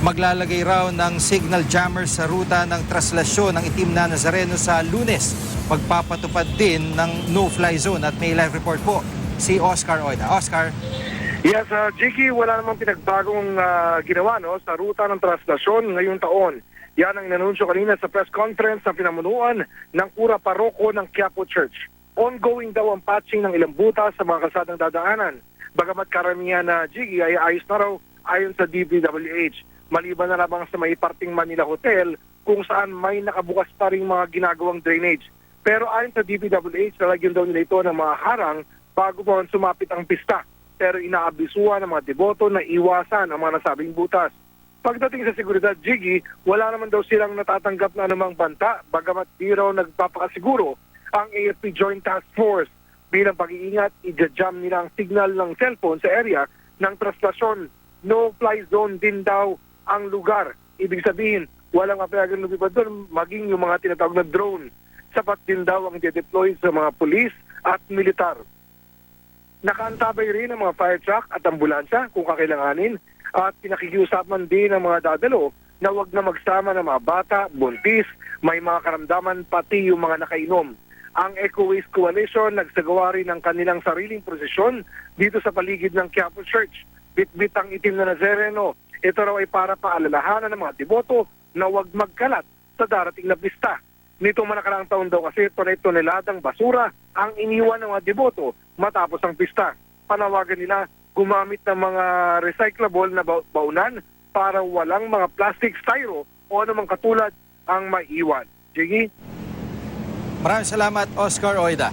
Maglalagay raw ng signal jammer sa ruta ng traslasyon ng itim na Nazareno sa Lunes. Magpapatupad din ng no-fly zone at may live report po si Oscar Oida. Oscar? Yes, Jiggy, wala namang pinagbagong ginawa sa ruta ng traslasyon ngayong taon. Yan ang inanunsyo kanina sa press conference ng pinamunuan ng Kura Paroko ng Quiapo Church. Ongoing daw ang patching ng ilang butas sa mga kalsadang dadaanan. Bagamat karamihan na Jiggy ay ayos na raw ayon sa DPWH. Maliban na lamang sa may parting Manila Hotel kung saan may nakabukas pa rin mga ginagawang drainage. Pero ayon sa DPWH, lalagyan daw nila ito ng mga harang bago pa sumapit ang pista. Pero inaabisuhan ng mga deboto na iwasan ang mga nasabing butas. Pagdating sa seguridad, Jiggy, wala naman daw silang natatanggap na anumang banta, bagamat di raw nagpapakasiguro ang AFP Joint Task Force. Bilang pag-iingat, i-jam nila ang signal ng cellphone sa area ng traslasyon. No-fly zone din daw ang lugar. Ibig sabihin, walang mapayagan lumipad doon, maging yung mga tinatawag na drone. Sapat din daw ang de-deploy sa mga pulis at militar. Nakaantabay rin ang mga fire truck at ambulansya kung kakailanganin at pinakikiusapan din ng mga dadalo na wag na magsama ng mga bata, buntis, may mga karamdaman pati yung mga nakainom. Ang Eco Waste Coalition nagsagawa rin ng kanilang sariling prosesyon dito sa paligid ng Quiapo Church. Bitbit ang itim na Nazareno. Ito raw ay para paalalahanan ng mga deboto na huwag magkalat sa darating na pista. Nitong nakaraang taon daw kasi toneladang basura ang iniwan ng mga deboto matapos ang pista. Panawagan nila gumamit ng mga recyclable na baunan para walang mga plastic, styro o anumang katulad ang maiwan. Jiggy? Maraming salamat, Oscar Oida.